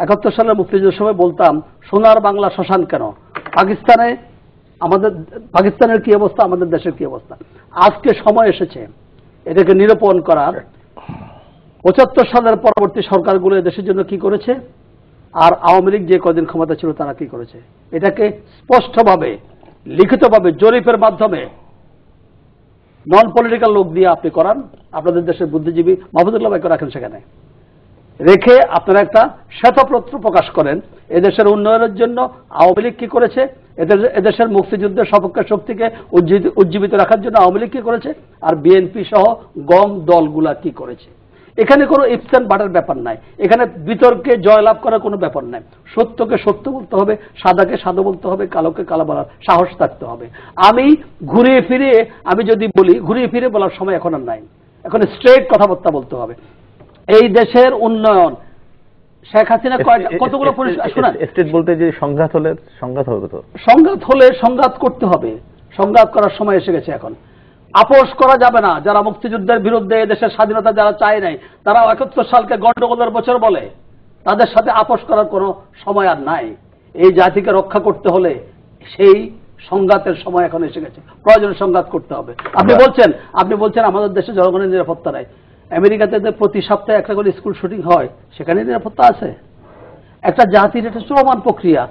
71 সালের মুক্তিযুদ্ধের সময় বলতাম সোনার বাংলা শ্মশান কেন? পাকিস্তানের কি অবস্থা, আমাদের দেশের কি অবস্থা? আজকে সময় এসেছে এটাকে নিরূপণ করার। 75 সালের পরবর্তী সরকারগুলো দেশের জন্য কি করেছে, আর আওয়ামী লীগ যে কদিন ক্ষমতা ছিল তারা কি করেছে, এটাকে স্পষ্টভাবে লিখিতভাবে জরিপের মাধ্যমে নন পলিটিক্যাল লোক দিয়ে আপনি করান। আপনাদের দেশের বুদ্ধিজীবী মাহফুজুল্লাহ ভাইকে রাখেন, সেখানে রেখে আপনারা একটা শ্বেতপত্র প্রকাশ করেন এদেশের উন্নয়নের জন্য আওয়ামী লীগ কি করেছে, এদেশের মুক্তিযুদ্ধের সপক্ষে শক্তিকে উজ্জীবিত রাখার জন্য আওয়ামী লীগ কি করেছে, আর বিএনপি সহ গম দলগুলা কি করেছে। এখানে কোনো ইফস এন্ড বাটের ব্যাপার নাই, এখানে বিতর্কে জয়লাভ করার কোনো ব্যাপার নাই। সত্যকে সত্য বলতে হবে, সাদাকে সাদা বলতে হবে, কালোকে কালো বলার সাহস থাকতে হবে। আমি ঘুরিয়ে ফিরিয়ে, আমি যদি বলি, ঘুরিয়ে ফিরে বলার সময় এখন আর নাই, এখন স্ট্রেট কথাবার্তা বলতে হবে। এই দেশের উন্নয়ন, শেখ হাসিনা কতগুলো স্টেট বলতে যে সংঘাত হলে সংঘাত হবে, তো সংঘাত হলে সংঘাত করতে হবে। সংঘাত করার সময় এসে গেছে এখন। আপোষ করা যাবে না। যারা মুক্তিযুদ্ধের বিরুদ্ধে, দেশের স্বাধীনতা যারা চায় নাই, তারা 71 সালকে গন্ডগোলের বছর বলে, তাদের সাথে আপোষ করার কোনো সময় আর নাই। এই জাতিকে রক্ষা করতে হলে সেই সংঘাতের সময় এখন এসে গেছে, প্রয়োজনে সংঘাত করতে হবে। আপনি বলছেন আমাদের দেশে জনগণের নিরাপত্তা নাই। আমেরিকাতে প্রতি সপ্তাহে একটা করে স্কুল শুটিং হয়, সেখানে নিরাপত্তা আছে? একটা জাতির একটা চলমান প্রক্রিয়া।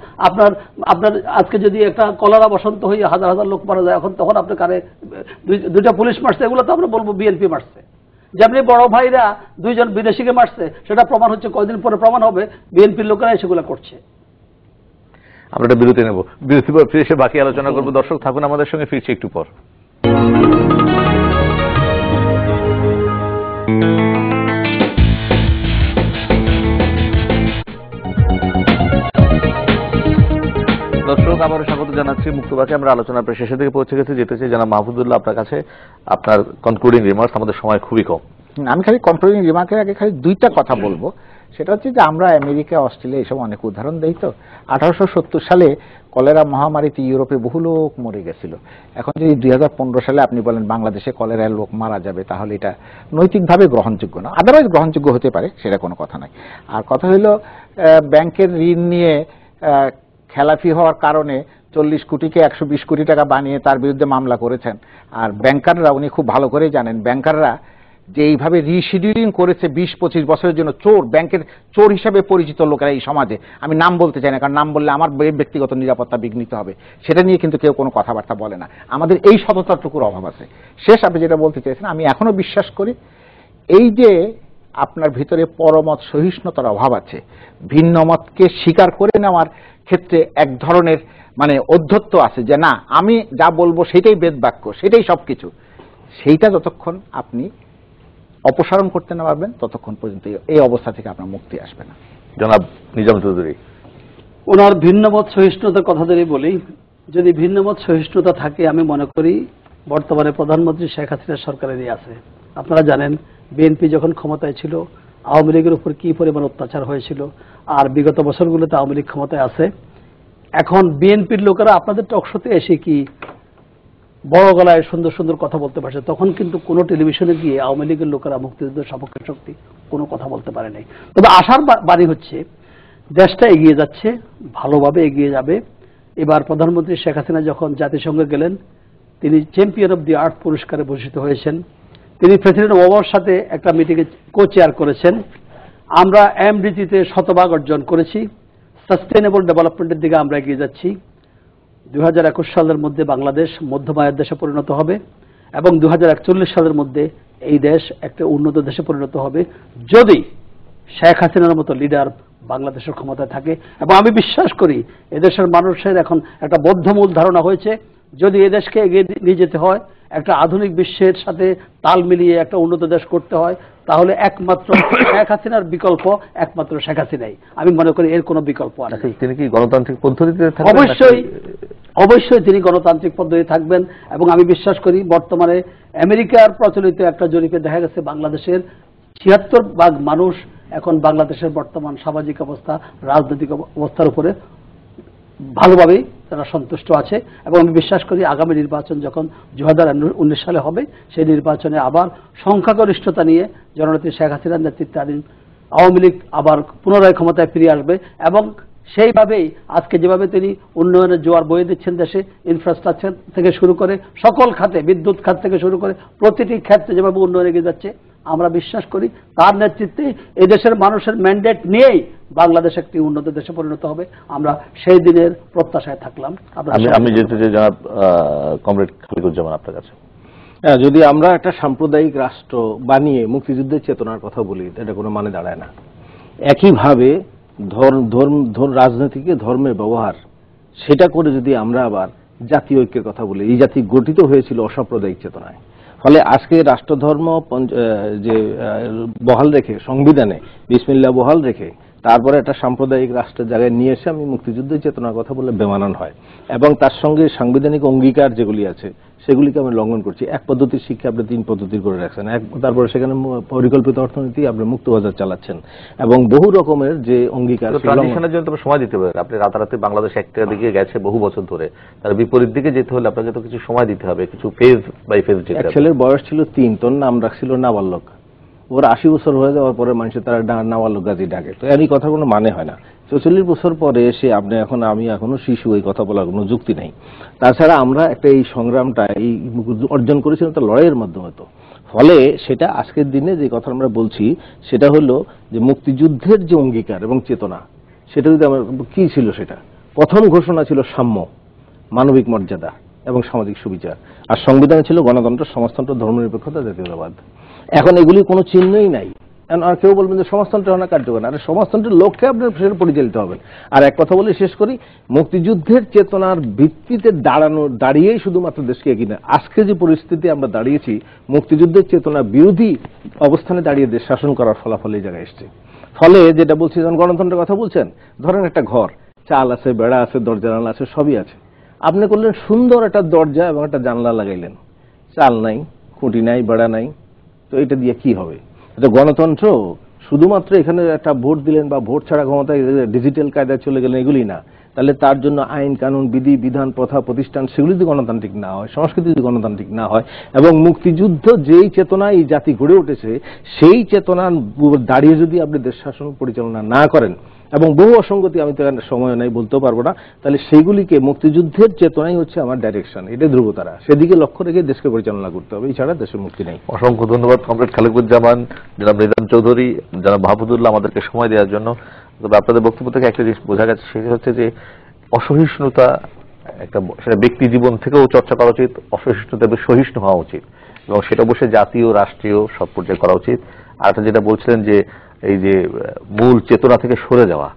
আপনার আজকে যদি একটা কলেরা বসন্ত হয়ে হাজার হাজার লোক মারা যায়, তখন আপনি কারে দুইটা পুলিশ মারছে, এগুলো তো আমরা বলবো বিএনপি মারছে। যেমনি বড় ভাইরা 2 জন বিদেশিকে মারছে, সেটা প্রমাণ হচ্ছে কয়েকদিন পরে প্রমাণ হবে বিএনপির লোকেরা সেগুলো করছে। আমরা একটা বিরতি নেব, বিরতি পর ফিরে এসে বাকি আলোচনা করবো। দর্শক থাকুন আমাদের সঙ্গে, ফিরছি একটু পর। দর্শক আবারও স্বাগত জানাচ্ছি মুক্তবাকে। আমরা আলোচনার প্রায় শেষের দিকে পৌঁছে গেছি। যেতে চাই জানাব মাহফুজুল্লাহ আপনার কাছে, আপনার কনক্লুডিং রিমার্কস। আমাদের সময় খুবই কম। আমি খালি কনক্লুডিং রিমার্কের আগে খালি 2টা কথা বলবো। সেটা হচ্ছে যে আমরা আমেরিকা, অস্ট্রেলিয়া এসব অনেক উদাহরণ দেই। তো 1870 সালে কলেরা মহামারীতে ইউরোপে বহু লোক মরে গেছিল। এখন যদি 2015 সালে আপনি বলেন বাংলাদেশে কলেরায় লোক মারা যাবে, তাহলে এটা নৈতিকভাবে গ্রহণযোগ্য না। আদারওয়াইজ গ্রহণযোগ্য হতে পারে, সেটা কোনো কথা নাই। আর কথা হলো ব্যাংকের ঋণ নিয়ে খেলাফি হওয়ার কারণে 40 কোটিকে 120 কোটি টাকা বানিয়ে তার বিরুদ্ধে মামলা করেছেন। আর ব্যাংকাররা, উনি খুব ভালো করেই জানেন, ব্যাংকাররা যে এইভাবে রিশিডিউলিং করেছে 20-25 বছরের জন্য, ব্যাংকের চোর হিসাবে পরিচিত লোকেরা এই সমাজে, আমি নাম বলতে চাই না, কারণ নাম বললে আমার ব্যক্তিগত নিরাপত্তা বিঘ্নিত হবে, সেটা নিয়ে কিন্তু কেউ কোনো কথাবার্তা বলে না। আমাদের এই সততাটুকুর অভাব আছে। শেষ আপনি যেটা বলতে চাইছেন, আমি এখনো বিশ্বাস করি এই যে আপনার ভিতরে পরমত সহিষ্ণুতার অভাব আছে, ভিন্ন মতকে স্বীকার করে নেওয়ার ক্ষেত্রে এক ধরনের অধ্যত্ব আছে, যে না আমি যা বলবো সেটাই বেদ বাক্য, সেটাই সবকিছু, সেইটা যতক্ষণ আপনি অপসারণ করতে না পারবেন ততক্ষণ পর্যন্ত এই অবস্থা থেকে আপনার মুক্তি আসবে না। জনাব নিজাম চৌধুরী, ওনার ভিন্নমত সহিষ্ণুতার কথা ধরে বলি, যদি ভিন্নমত সহিষ্ণুতা থাকে, আমি মনে করি বর্তমানে প্রধানমন্ত্রী শেখ হাসিনার সরকারেরই আছে। আপনারা জানেন বিএনপি যখন ক্ষমতায় ছিল আওয়ামী লীগের উপর কি পরিমাণ অত্যাচার হয়েছিল, আর বিগত বছরগুলোতে আওয়ামী লীগ ক্ষমতায় আছে। এখন বিএনপির লোকেরা আপনাদের টকশোতে এসে কি বড় গলায় সুন্দর সুন্দর কথা বলতে পারছে, তখন কিন্তু কোনো টেলিভিশনে গিয়ে আওয়ামী লীগের লোকেরা মুক্তিযুদ্ধের সপক্ষে শক্তি কোনো কথা বলতে পারে নাই। তবে আশার বাণী হচ্ছে দেশটা এগিয়ে যাচ্ছে, ভালোভাবে এগিয়ে যাবে। এবার প্রধানমন্ত্রী শেখ হাসিনা যখন জাতিসংঘে গেলেন, তিনি চ্যাম্পিয়ন অব দি আর্থ পুরস্কারে ভূষিত হয়েছেন। তিনি প্রেসিডেন্ট ওবামার সাথে একটা মিটিংয়ে কো-চেয়ার করেছেন। আমরা এমডিজিতে শতভাগ অর্জন করেছি। সাস্টেইনেবল ডেভেলপমেন্টের দিকে আমরা এগিয়ে যাচ্ছি। 2021 সালের মধ্যে বাংলাদেশ মধ্যম আয়ের দেশে পরিণত হবে এবং 2041 সালের মধ্যে এই দেশ একটা উন্নত দেশে পরিণত হবে যদি শেখ হাসিনার মতো লিডার বাংলাদেশের ক্ষমতায় থাকে। এবং আমি বিশ্বাস করি এদেশের মানুষের এখন একটা বদ্ধমূল ধারণা হয়েছে, যদি এদেশকে এগিয়ে নিয়ে যেতে হয়, একটা আধুনিক বিশ্বের সাথে তাল মিলিয়ে একটা উন্নত দেশ করতে হয়, তাহলে একমাত্র শেখ হাসিনার বিকল্প একমাত্র শেখ হাসিনাই। আমি মনে করি এর কোনো বিকল্প আর নেই। তিনি কি গণতান্ত্রিক পদ্ধতিতে থাকবেন? অবশ্যই তিনি গণতান্ত্রিক পদ্ধতি থাকবেন। এবং আমি বিশ্বাস করি বর্তমানে আমেরিকার প্রচলিত একটা জরিপে দেখা গেছে বাংলাদেশের 76% মানুষ এখন বাংলাদেশের বর্তমান সামাজিক অবস্থা, রাজনৈতিক অবস্থার উপরে ভালোভাবেই তারা সন্তুষ্ট আছে। এবং আমি বিশ্বাস করি আগামী নির্বাচন যখন 2019 সালে হবে, সেই নির্বাচনে আবার সংখ্যাগরিষ্ঠতা নিয়ে জননেত্রী শেখ হাসিনার নেতৃত্বাধীন আওয়ামী লীগ আবার পুনরায় ক্ষমতায় ফিরে আসবে। এবং সেইভাবেই আজকে যেভাবে তিনি উন্নয়নের জোয়ার বয়ে দিচ্ছেন দেশে, ইনফ্রাস্ট্রাকচার থেকে শুরু করে সকল খাতে, বিদ্যুৎ খাত থেকে শুরু করে প্রতিটি ক্ষেত্রে যেভাবে উন্নয়ন এগিয়ে যাচ্ছে, আমরা বিশ্বাস করি তার নেতৃত্বে এই দেশের মানুষের ম্যান্ডেট নিয়েই বাংলাদেশ একটি উন্নত দেশে পরিণত হবে। আমরা সেই দিনের প্রত্যাশায় থাকলাম। আমি যেতে চাই জনাব কমরেড খালিকুজ্জামান আপনার কাছে। হ্যাঁ, যদি আমরা একটা সাম্প্রদায়িক রাষ্ট্র বানিয়ে মুক্তিযুদ্ধের চেতনার কথা বলি, এটা কোনো মানে দাঁড়ায় না। একইভাবে রাজনীতিকে ধর্মের ব্যবহার সেটা করে যদি আমরা আবার জাতীয় ঐক্যের কথা বলি, এই জাতি গঠিত হয়েছিল অসাম্প্রদায়িক চেতনায়। ফলে আজকে রাষ্ট্রধর্ম যে বহাল রেখে, সংবিধানে বিসমিল্লাহ বহাল রেখে তারপরে একটা সাম্প্রদায়িক রাষ্ট্রের জায়গায় নিয়ে এসে আমি মুক্তিযুদ্ধের চেতনার কথা বলে বেমানান হয়। এবং তার সঙ্গে সাংবিধানিক অঙ্গীকার যেগুলি আছে সেগুলিকে আমি লঙ্ঘন করছি। এক পদ্ধতির শিক্ষা আপনি 3 পদ্ধতির করে রাখছেন, তারপরে সেখানে পরিকল্পিত অর্থনীতি আপনি মুক্তবাজার চালাচ্ছেন এবং বহু রকমের যে অঙ্গীকার, ট্রানজিশনের জন্য তো সময় দিতে হবে। আপনি রাতারাতি বাংলাদেশ একটা দিকে গেছে বহু বছর ধরে, তার বিপরীত দিকে যেতে হলে আপনাকে তো কিছু সময় দিতে হবে, কিছু ফেজ বাই ফেজ যেতে হবে। ছেলের বয়স ছিল 3, তোর নাম রাখছিল নাবালক। ওর 80 বছর হয়ে যাওয়ার পরে মানুষের তারা নাবালক গাজী ডাকে, তো এই কথা কোনো মানে হয় না। 44 বছর পরে এসে আমি এখনো শিশু, এই কথা বলার কোনো যুক্তি নেই। তাছাড়া আমরা একটা এই সংগ্রামটা এই অর্জন করেছিলাম তো লড়াইয়ের মাধ্যমে। তো ফলে সেটা আজকের দিনে যে কথা আমরা বলছি সেটা হলো যে মুক্তিযুদ্ধের যে অঙ্গীকার এবং চেতনা, সেটা যদি আমার কি ছিল, সেটা প্রথম ঘোষণা ছিল সাম্য, মানবিক মর্যাদা এবং সামাজিক সুবিচার। আর সংবিধানে ছিল গণতন্ত্র, সমাজতন্ত্র, ধর্মনিরপেক্ষতা, জাতীয়তাবাদ। এখন এগুলি কোনো চিহ্নই নাই। আর কেউ বলবেন যে সমাজতন্ত্র না কার্যকর না, আর সমাজতন্ত্রের লক্ষ্যে আপনার সেটা পরিচালিত হবেন। আর এক কথা বলে শেষ করি, মুক্তিযুদ্ধের চেতনার ভিত্তিতে দাঁড়িয়েই শুধুমাত্র দেশকে এগিয়ে না, আজকে যে পরিস্থিতি আমরা দাঁড়িয়েছি মুক্তিযুদ্ধের চেতনা বিরোধী অবস্থানে দাঁড়িয়ে দেশ শাসন করার ফলাফল এই জায়গায় এসছে। ফলে যেটা বলছি, যখন গণতন্ত্রের কথা বলছেন, ধরেন একটা ঘর, চাল আছে, বেড়া আছে, দরজা জানালা আছে, সবই আছে। আপনি করলেন সুন্দর একটা দরজা এবং একটা জানলা লাগাইলেন, চাল নাই, খুঁটি নাই, বেড়া নাই, তো এটা দিয়ে কি হবে? এটা গণতন্ত্র শুধুমাত্র এখানে একটা ভোট দিলেন বা ভোট ছাড়া ক্ষমতায় ডিজিটাল কায়দায় চলে গেলেন, এগুলি না। তাহলে তার জন্য আইন কানুন, বিধি বিধান, প্রথা, প্রতিষ্ঠান সেগুলি যদি গণতান্ত্রিক না হয়, সংস্কৃতি যদি গণতান্ত্রিক না হয়, এবং মুক্তিযুদ্ধ যেই চেতনায় এই জাতি গড়ে উঠেছে সেই চেতনার দাঁড়িয়ে যদি আপনি দেশ শাসন পরিচালনা না করেন, এবং বহু অসঙ্গতি আমি তো সময় নাই বলতেও পারবো না, তাহলে সেইগুলিকে মুক্তিযুদ্ধের চেতনাই হচ্ছে আমার ডাইরেকশন, এটা ধ্রুবতারা, সেদিকে লক্ষ্য রেখে দেশকে পরিচালনা করতে হবে, এছাড়া দেশের মুক্তি নেই। অসংখ্য ধন্যবাদ কমরেড খালিকুজ্জামান, জনাব নিজাম চৌধুরী, জনাব মাহফুজুল্লাহ আমাদেরকে সময় দেওয়ার জন্য। তবে আপনাদের বক্তব্য থেকে একটা জিনিস বোঝা গেছে, সেটা হচ্ছে যে অসহিষ্ণুতা একটা, সেটা ব্যক্তি জীবন থেকেও চর্চা করা উচিত, অসহিষ্ণুতা সহিষ্ণু হওয়া উচিত, এবং সেটা অবশ্যই জাতীয় রাষ্ট্রীয় সব পর্যায়ে করা উচিত। আর একটা যেটা বলছিলেন যে এই যে মূল চেতনা থেকে সরে যাওয়া,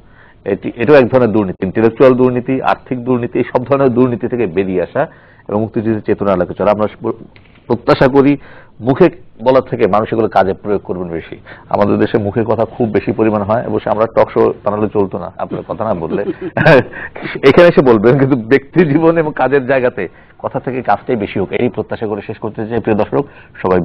এটাও এক ধরনের দুর্নীতি, ইন্টেলেকচুয়াল দুর্নীতি, আর্থিক দুর্নীতি, এই সব ধরনের দুর্নীতি থেকে বেরিয়ে আসা এবং মুক্তিযুদ্ধের চেতনা লাগে চলা। আমরা প্রত্যাশা করি মুখে বলার থেকে মানুষ এগুলো কাজে প্রয়োগ করবেন বেশি। আমাদের দেশে মুখের কথা খুব বেশি পরিমাণ হয়, অবশ্যই আমরা টক শো বানালে চলতো না, আপনার কথা না বললে এখানে এসে বলবেন, কিন্তু ব্যক্তি জীবন এবং কাজের জায়গাতে কথা থেকে কাজটাই বেশি হোক, এই প্রত্যাশা করে শেষ করতে চাই। প্রিয় দর্শক, সবাই